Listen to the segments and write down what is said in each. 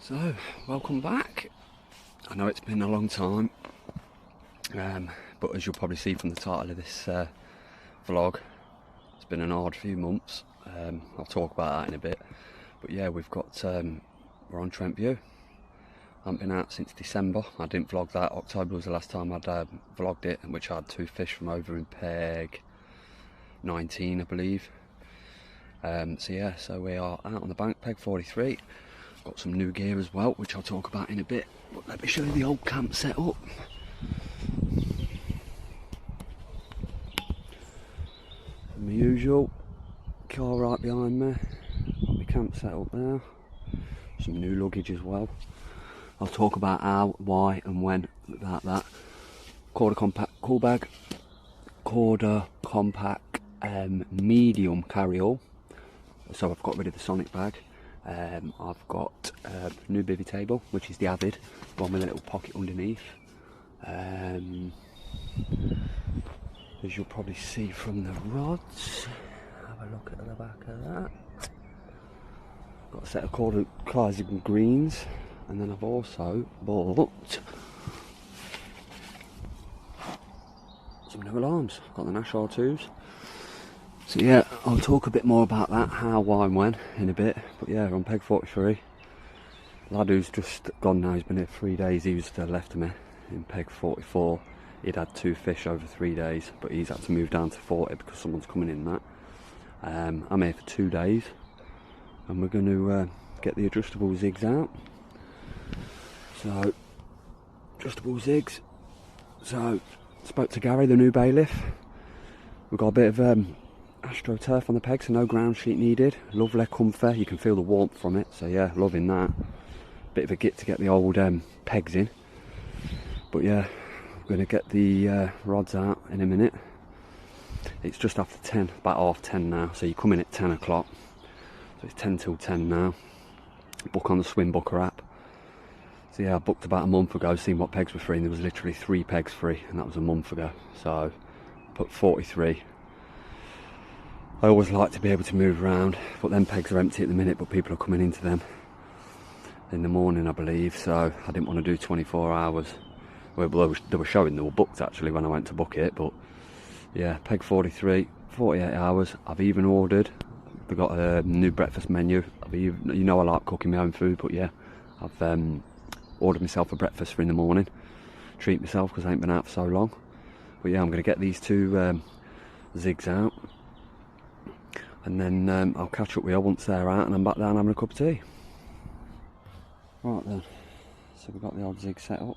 So, welcome back. I know it's been a long time, but as you'll probably see from the title of this vlog, it's been an hard few months. I'll talk about that in a bit. But yeah, we're on Trent View. I haven't been out since December. I didn't vlog that. October was the last time I'd vlogged it, in which I had 2 fish from over in peg 19, I believe. So we are out on the bank, peg 43. Got some new gear as well, which I'll talk about in a bit. But let me show you the old camp setup. My usual car right behind me. Got my camp set up there. Some new luggage as well. I'll talk about how, why and when about that. Quarter compact cool bag. Quarter compact medium carry-all. So I've got rid of the Sonic bag. I've got a new bivvy table, which is the Avid, one with a little pocket underneath. As you'll probably see from the rods, have a look at the back of that. Got a set of classic greens, and then I've also bought some new alarms. Got the Nash R2s. So yeah, I'll talk a bit more about that, how, why and when in a bit. But yeah, we're on peg 43. Lad who's just gone now, he's been here 3 days, he was to the left of me in peg 44. He'd had 2 fish over 3 days, but he's had to move down to 40 because someone's coming in that. I'm here for 2 days, and we're going to get the adjustable zigs out. So, adjustable zigs. So, spoke to Gary, the new bailiff. We've got a bit of AstroTurf on the pegs, so no ground sheet needed. Lovely, comfy, you can feel the warmth from it, so yeah, loving that. Bit of a git to get the old pegs in, but yeah, I'm going to get the rods out in a minute. It's just after 10, about half 10 now, so you come in at 10 o'clock, so it's 10 till 10 now. Book on the Swim Booker app. So yeah, I booked about a month ago, seeing what pegs were free, and there was literally 3 pegs free, and that was a month ago, so I put 43. I always like to be able to move around, but them pegs are empty at the minute, but people are coming into them in the morning, I believe, so I didn't want to do 24 hours. Well, they were showing they were booked actually when I went to book it, but yeah, peg 43, 48 hours. I've even ordered, they've got a new breakfast menu. You know I like cooking my own food, but yeah, I've ordered myself a breakfast for in the morning. Treat myself because I ain't been out for so long. But yeah, I'm going to get these 2 zigs out. And then I'll catch up with you once they're out and I'm back down having a cup of tea. Right then, so we've got the old zig set up.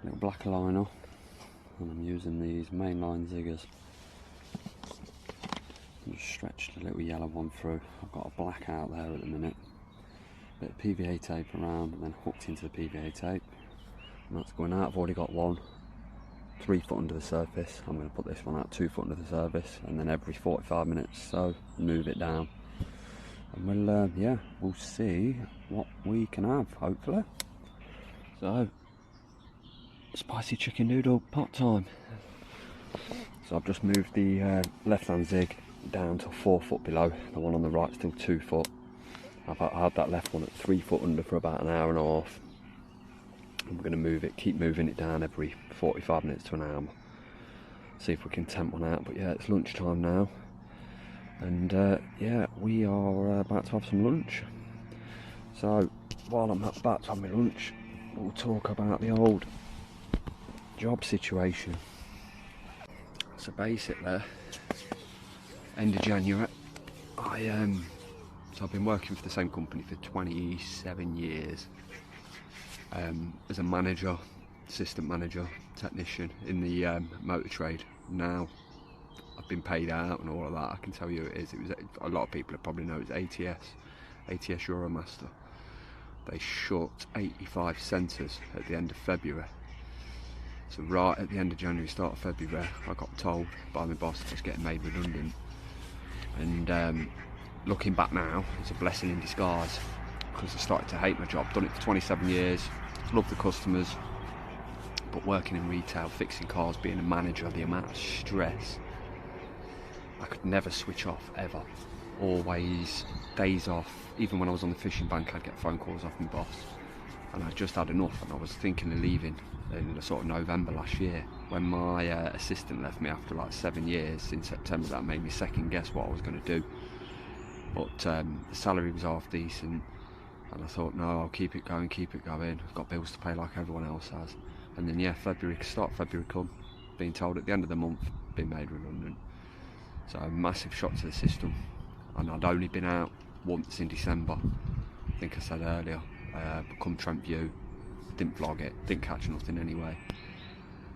Little black liner, and I'm using these mainline ziggers. Just stretched a little yellow one through. I've got a black out there at the minute. Bit of PVA tape around and then hooked into the PVA tape. And that's going out. I've already got one 3 foot under the surface. I'm going to put this one out 2 foot under the surface, and then every 45 minutes so move it down, and we'll see what we can have, hopefully. So, spicy chicken noodle pot time. So I've just moved the left hand zig down to 4 foot below. The one on the right still 2 foot. I've had that left one at 3 foot under for about an hour and a half. We're going to move it, keep moving it down every 45 minutes to an hour. See if we can temp one out. But yeah, it's lunchtime now. And yeah, we are about to have some lunch. So while I'm about to have my lunch, we'll talk about the old job situation. So basically, end of January, so I've been working for the same company for 27 years. As a manager, assistant manager, technician in the motor trade. Now I've been paid out and all of that. I can tell you it was a lot of people probably know it's ATS Euromaster. They shut 85 centres at the end of February. So right at the end of January, start of February, I got told by my boss I was getting made redundant. And looking back now, it's a blessing in disguise, because I started to hate my job. Done it for 27 years, loved the customers, but working in retail, fixing cars, being a manager, the amount of stress, I could never switch off ever. always days off. Even when I was on the fishing bank, I'd get phone calls off my boss, and I just had enough, and I was thinking of leaving in the sort of November last year. When my assistant left me after like 7 years in September, that made me second guess what I was going to do. But the salary was half decent, and I thought, no, I'll keep it going. I've got bills to pay like everyone else has. And then yeah, start February come, being told at the end of the month, being made redundant. So a massive shock to the system. And I'd only been out once in December, I think I said earlier, come Trent View, didn't vlog it, didn't catch nothing anyway.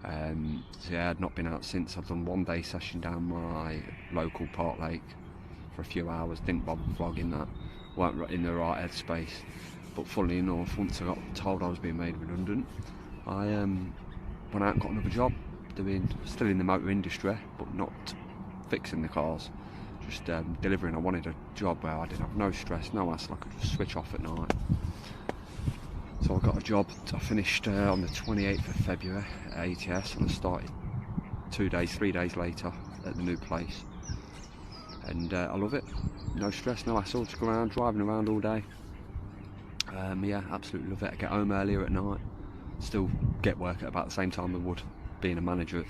So yeah, I'd not been out since. I've done 1 day session down my local park lake for a few hours, didn't bother vlogging that, weren't in the right headspace. But funnily enough, once I got told I was being made redundant, I went out and got another job, still in the motor industry, but not fixing the cars, just delivering. I wanted a job where I didn't have no stress, no hassle, I could just switch off at night. So I got a job. I finished on the 28th of February at ATS, and I started 3 days later at the new place. And I love it. No stress, no hassle, just go around, driving around all day. Yeah, absolutely love it. I get home earlier at night, still get work at about the same time I would being a manager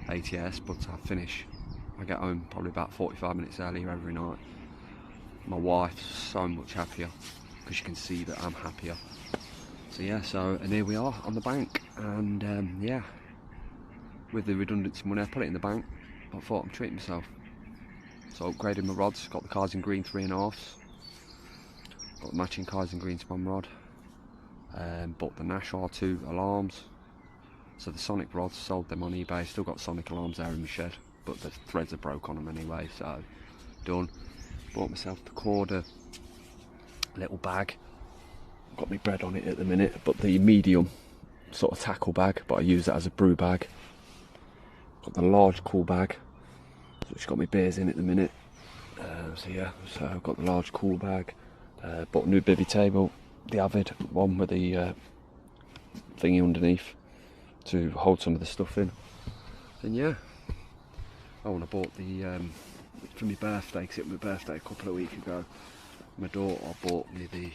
at ATS, but I get home probably about 45 minutes earlier every night. My wife's so much happier because she can see that I'm happier. So yeah, and here we are on the bank, and yeah, with the redundancy money I put it in the bank, but I thought I'm treating myself. So upgraded my rods, got the Kaizen Green 3.5s, got the matching Kaizen Green spun rod, bought the Nash R2 alarms, so the Sonic rods, sold them on eBay, still got Sonic alarms there in my shed, but the threads are broke on them anyway, so done. Bought myself the Corda little bag, got my bread on it at the minute, but the medium sort of tackle bag, but I use that as a brew bag. Got the large cool bag, which got my beers in at the minute. So yeah, so I've got the large cool bag. Bought a new bivvy table, the Avid one with the thingy underneath to hold some of the stuff in. And yeah, and I bought the for my birthday, because it was my birthday a couple of weeks ago. My daughter bought me the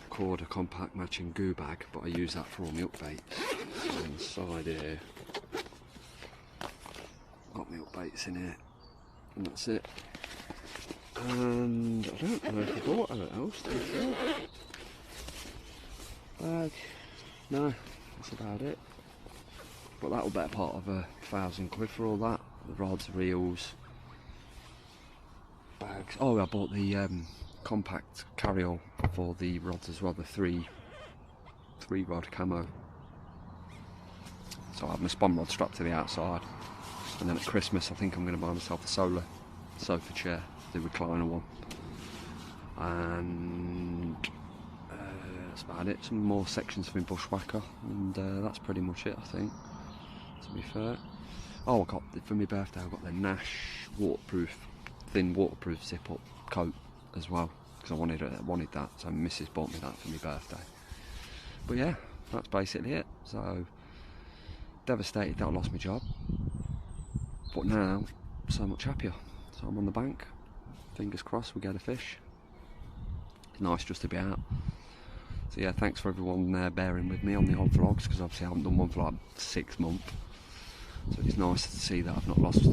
Corda compact matching goo bag, but I use that for all my updates. So inside here, got my updates in here, and that's it. And I don't know if I bought anything else, to be fair. Bag, no, that's about it. But that will be a part of £1,000 for all that. The rods, reels, bags. Oh, I bought the compact carry-all for the rods as well, the three rod camo. So I have my spun rod strapped to the outside. And then at Christmas I think I'm going to buy myself a solar sofa chair, the recliner one. And that's about it. Some more sections for my bushwhacker, and that's pretty much it, I think, to be fair. Oh, I got, for my birthday, I got the Nash thin waterproof zip-up coat as well, because I wanted that, so Mrs bought me that for my birthday. But yeah, that's basically it. So devastated that I lost my job, but now so much happier. So I'm on the bank, fingers crossed we get a fish. It's nice just to be out. So yeah, thanks for everyone bearing with me on the odd vlogs, because obviously I haven't done one for like 6 months. So it's nice to see that I've not lost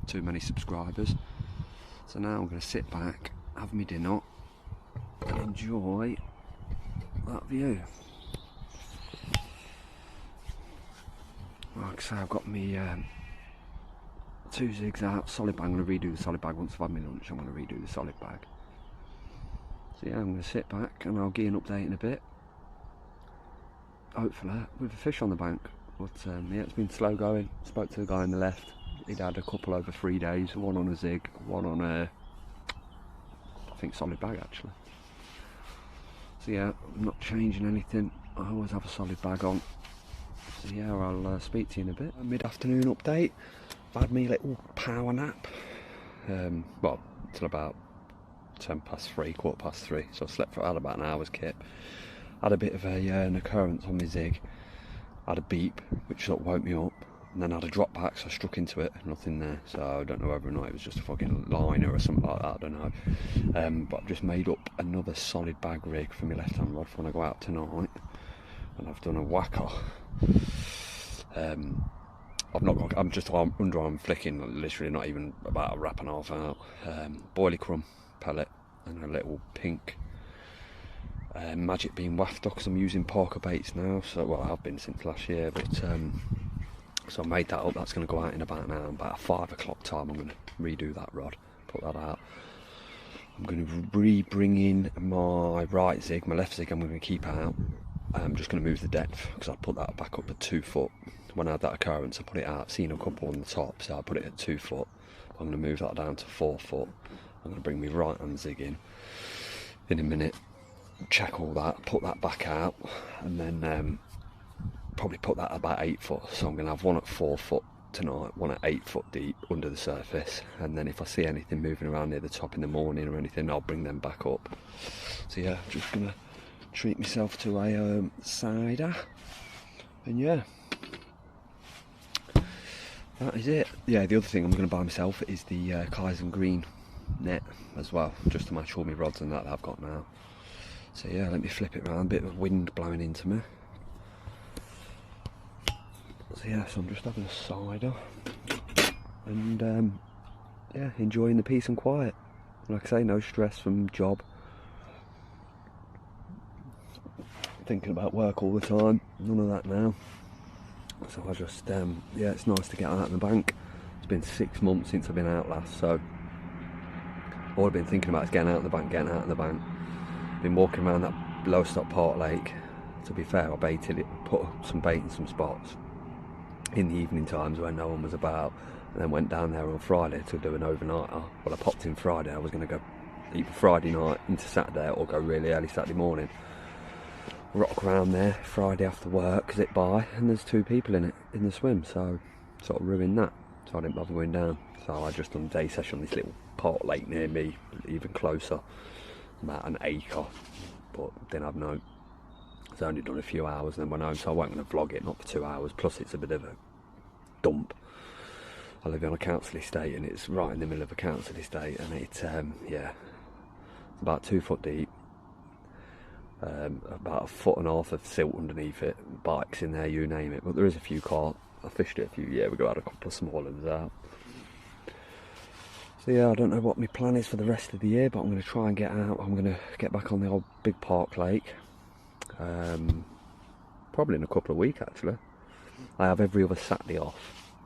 too many subscribers. So now I'm going to sit back, have my dinner, and enjoy that view. Like I say, I've got me 2 zigs out, solid bag. I'm going to redo the solid bag once I've had my lunch. I'm going to redo the solid bag. So yeah, I'm going to sit back and I'll give you an update in a bit. Hopefully with a fish on the bank. But yeah, it's been slow going. Spoke to the guy on the left. He'd had a couple over 3 days. One on a zig, one on a, I think, solid bag actually. So yeah, I'm not changing anything. I always have a solid bag on. So yeah, I'll speak to you in a bit. A mid-afternoon update. I've had me little power nap. Well, till about 3:10, 3:15. So I slept for about an hour's kip. Had a bit of an occurrence on my zig. Had a beep, which sort of woke me up. and then I had a drop back, so I struck into it, nothing there. So I don't know whether or not it was just a fucking liner or something like that, I don't know. But I've just made up another solid bag rig for my left hand rod for when I go out tonight, and I've done a whacker. I'm just underarm flicking, literally not even about a wrap and a half out. Boilie crumb pellet and a little pink magic bean wafter, because I'm using Parker baits now. So, well, I have been since last year, but so I made that up. That's going to go out in about an hour. About 5 o'clock time, I'm going to redo that rod, put that out. I'm going to re-bring in my right zig. My left zig I'm going to keep out. I'm just going to move the depth, because I put that back up at 2 foot. When I had that occurrence, I put it out. I've seen a couple on the top, so I put it at 2 foot. I'm going to move that down to 4 foot. I'm going to bring my right hand zig in a minute, check all that, put that back out, and then probably put that at about 8 foot. So I'm going to have one at 4 foot tonight, one at 8 foot deep under the surface, and then if I see anything moving around near the top in the morning or anything, I'll bring them back up. So yeah, I'm just going to treat myself to a cider, and yeah, that is it. Yeah, the other thing I'm going to buy myself is the Kaizen Green net as well, just to match all my rods and that I've got now. So yeah, let me flip it around, a bit of wind blowing into me. So yeah, so I'm just having a cider and yeah, enjoying the peace and quiet. Like I say, no stress from job, thinking about work all the time, none of that now. So I just yeah, it's nice to get out in the bank. It's been 6 months since I've been out last, so all I've been thinking about is getting out of the bank, getting out of the bank. Been walking around that Lowestoft Park Lake. To be fair, I baited it, put some bait in some spots in the evening times when no one was about, and then went down there on Friday to do an overnighter. Well, I popped in Friday. I was going to go either Friday night into Saturday or go really early Saturday morning. Rock around there Friday after work, zip by, and there's 2 people in it in the swim, so sort of ruined that. So I didn't bother going down. So I just done a day session on this little park lake near me, even closer, about an acre, but didn't have no. It's only done a few hours and then went home, so I wasn't going to vlog it, not for 2 hours. Plus it's a bit of a dump. I live on a council estate, and it's right in the middle of a council estate, and it's yeah, about 2 foot deep. About 1.5 foot of silt underneath it, bikes in there, you name it. But there is a few carp. I fished it a few years ago, had a couple of smaller ones out. So yeah, I don't know what my plan is for the rest of the year, but I'm going to try and get out. I'm going to get back on the old big park lake, probably in a couple of weeks actually. I have every other Saturday off,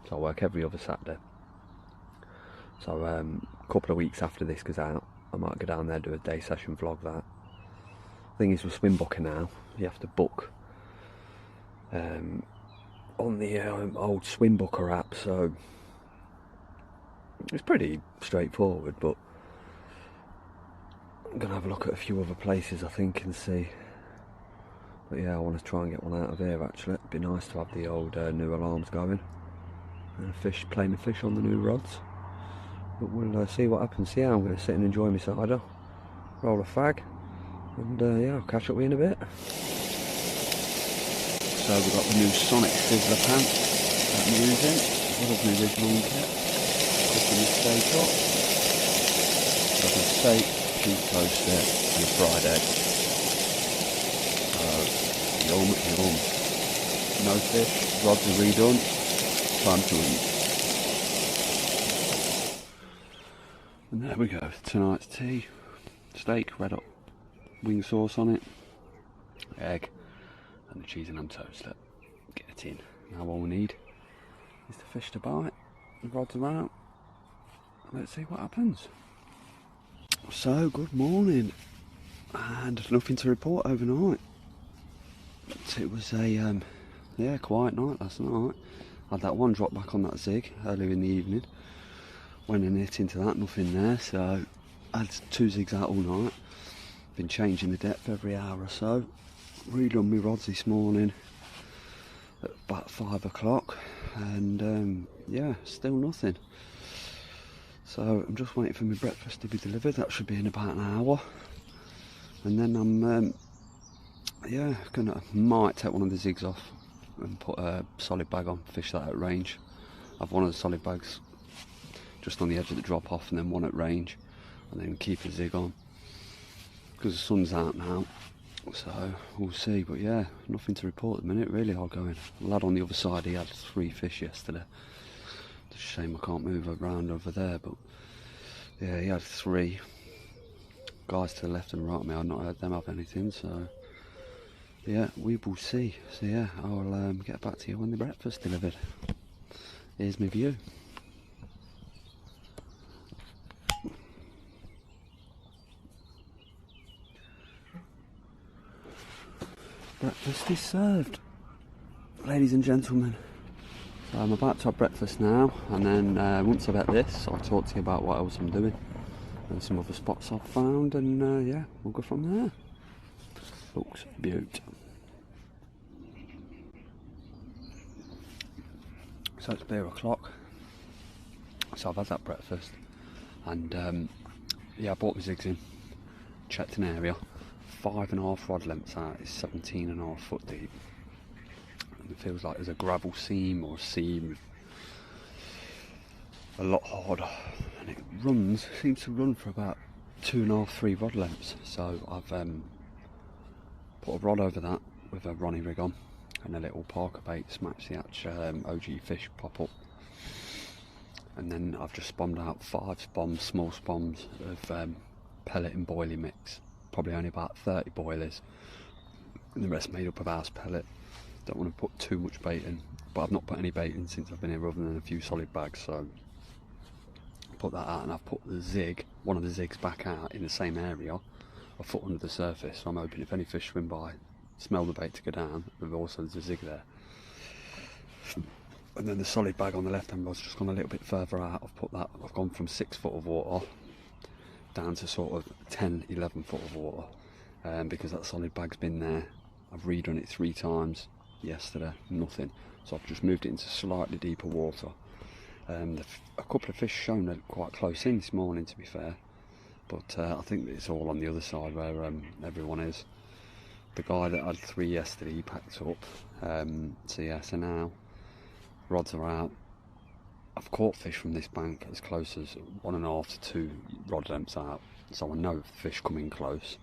so I work every other Saturday. So a couple of weeks after this goes out, I might go down there, do a day session, vlog that. Thing is with swim booking now, you have to book on the old swim booker app, so it's pretty straightforward, but I'm going to have a look at a few other places I think and see. But yeah, I want to try and get one out of here actually. It'd be nice to have the old new alarms going and playing the fish on the new rods. But we'll see what happens. Yeah, I'm going to sit and enjoy my cider, roll a fag, and yeah, I'll catch up with you in a bit. So we've got the new Sonic Sizzler pan that I'm using, as well as my original kit. Cooking the steak up. Got a steak, cheese toasted, and a fried egg. Yum, yum. No fish, rods are redone, time to eat. And there we go, tonight's tea. Steak, red hot wing sauce on it, egg, and the cheese and ham toast. Look, get it in. Now all we need is the fish to bite, the rods are out. Let's see what happens. So, good morning, and nothing to report overnight. It was a yeah, quiet night last night. I had that one drop back on that zig earlier in the evening. Went and hit into that, nothing there, so I had 2 zigs out all night. Been changing the depth every hour or so. Redone my rods this morning at about 5 o'clock, and yeah, still nothing. So I'm just waiting for my breakfast to be delivered. That should be in about an hour, and then I'm yeah, might take one of the zigs off and put a solid bag on, fish that at range. I've one of the solid bags just on the edge of the drop off, and then one at range, and then keep a zig on because the sun's out now, so we'll see. But yeah, nothing to report at the minute, really hard going. The lad on the other side, he had 3 fish yesterday. It's a shame I can't move around over there, but yeah, he had 3. Guys to the left and right of me, I've not heard them have anything, so yeah, we will see. So yeah, I'll get back to you when the breakfast delivered. Here's my view. Breakfast is served, ladies and gentlemen. So I'm about to have breakfast now, and then once I've had this, I'll talk to you about what else I'm doing and some other spots I've found, and yeah, we'll go from there. Looks beaut. So it's beer o'clock, so I've had that breakfast, and yeah, I bought my zigs in, checked an area, 5.5 rod lengths out, it's 17.5 foot deep, and it feels like there's a gravel seam or a seam a lot harder, and it seems to run for about 2.5, 3 rod lengths. So I've put a rod over that with a Ronnie rig on and a little Parker bait, smash the OG fish pop up, and then I've just spombed out 5 small spombs of pellet and boilie mix, probably only about 30 boilies, and the rest made up of house pellet. Don't want to put too much bait in, but I've not put any bait in since I've been here other than a few solid bags, so put that out, and I've put the zig, one of the zigs back out in the same area, a foot under the surface, so I'm hoping if any fish swim by, smell the bait to go down, and also there's a zig there. And then the solid bag on the left hand rod's just gone a little bit further out. I've gone from 6 foot of water down to sort of 10, 11 foot of water, because that solid bag's been there. I've redone it 3 times yesterday, nothing, so I've just moved it into slightly deeper water. A couple of fish shown quite close in this morning, to be fair, but I think that it's all on the other side where everyone is. The guy that had 3 yesterday, he packed up, so yeah, so now rods are out. I've caught fish from this bank as close as 1.5 to 2 rod lengths out, so I know fish coming close,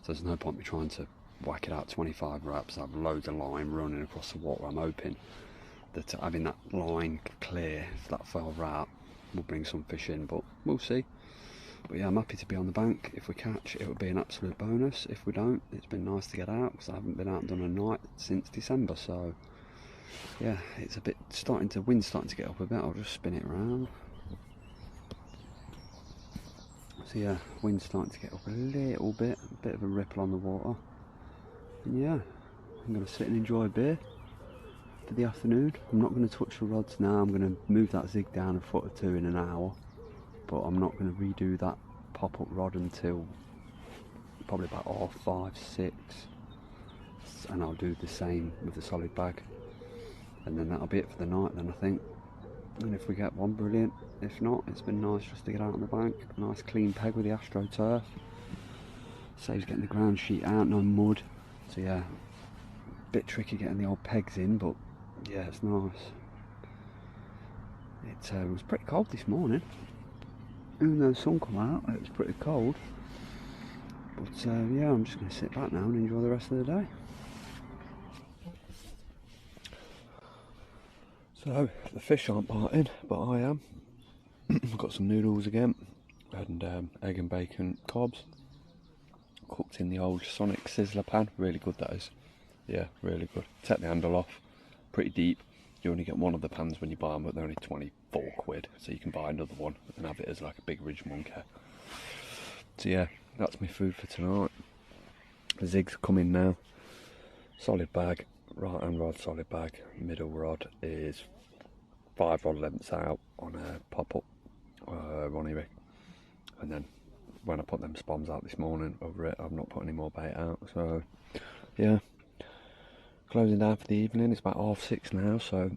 so there's no point me trying to whack it out 25 wraps. I have loads of line running across the water. I'm hoping that having that line clear that far out will bring some fish in, but we'll see. But yeah, I'm happy to be on the bank. If we catch, it would be an absolute bonus. If we don't, it's been nice to get out, because I haven't been out and done a night since December, so yeah, it's a bit wind's starting to get up a bit. I'll just spin it around. So yeah, wind's starting to get up a little bit, a bit of a ripple on the water. And yeah, I'm going to sit and enjoy a beer for the afternoon. I'm not going to touch the rods now. I'm going to move that zig down 1 foot or 2 in an hour, but I'm not going to redo that pop-up rod until probably about 5, 6, and I'll do the same with the solid bag, and then that'll be it for the night then, I think. And if we get one, brilliant. If not, it's been nice just to get out on the bank. A nice clean peg with the AstroTurf, saves getting the ground sheet out, no mud. So yeah, bit tricky getting the old pegs in, but yeah, it's nice. It was pretty cold this morning, even though the sun come out. It was pretty cold, but yeah, I'm just going to sit back now and enjoy the rest of the day. So the fish aren't biting, but I am. I've got some noodles again, and egg and bacon cobs, cooked in the old Sonic sizzler pan. Really good, that is. Yeah, really good. Take the handle off, pretty deep. You only get one of the pans when you buy them, but they're only 24 quid, so you can buy another one and have it as like a big ridge monkey. So yeah, that's my food for tonight. The zigs come in now. Solid bag, right hand rod solid bag, middle rod is 5 rod lengths out on a pop-up Ronnie rig, and then when I put them spombs out this morning over it, I've not put any more bait out. So yeah, closing down for the evening. It's about 6:30 now, so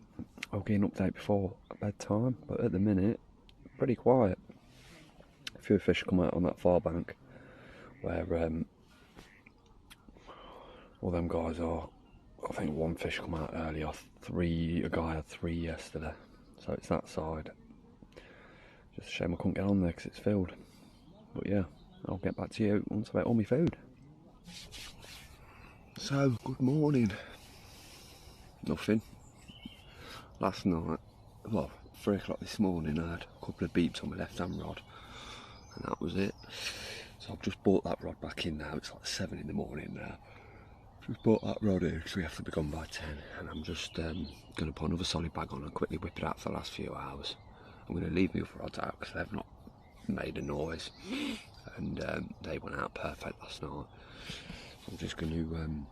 I'll get an update before bedtime, but at the minute pretty quiet. A few fish come out on that far bank where all them guys are. I think one fish come out earlier, a guy had 3 yesterday, so it's that side. Just a shame I couldn't get on there because it's filled. But yeah, I'll get back to you once I've ate all my food. So, good morning. Nothing. Last night, well, 3 o'clock this morning, I had a couple of beeps on my left hand rod, and that was it. So I've just brought that rod back in now. It's like 7 in the morning now. Just brought that rod in because we have to be gone by 10, and I'm just going to put another solid bag on and quickly whip it out for the last few hours. I'm going to leave my other rods out because they've not made a noise, and they went out perfect last night. So I'm just going to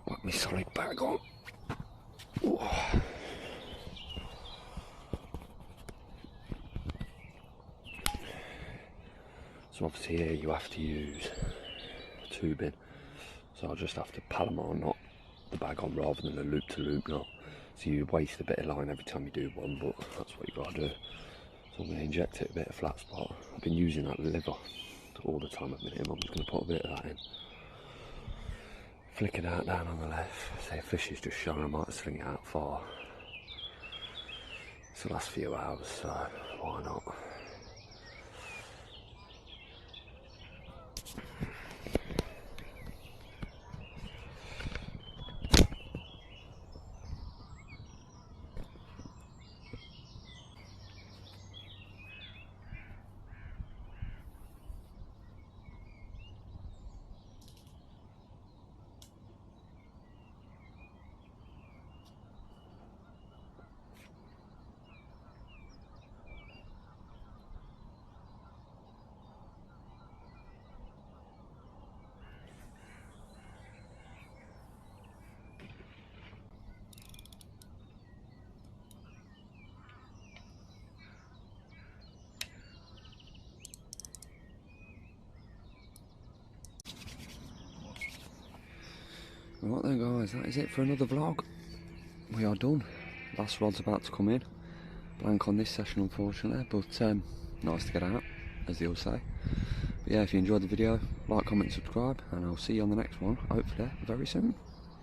whack my solid bag on. Ooh. So obviously here you have to use tubing, so I'll just have to Palomar knot the bag on rather than a loop to loop knot. So you waste a bit of line every time you do one, but that's what you gotta do. So I'm going to inject it a bit of flat spot. I've been using that liver all the time I've been here. I'm just going to put a bit of that in. Flick it out down on the left. Say a fish is just showing, I might sling it out far. It's the last few hours, so why not? Right then guys, that is it for another vlog. We are done. Last rod's about to come in. Blank on this session unfortunately, but nice to get out, as they all say. But yeah, if you enjoyed the video, like, comment, subscribe, and I'll see you on the next one, hopefully very soon.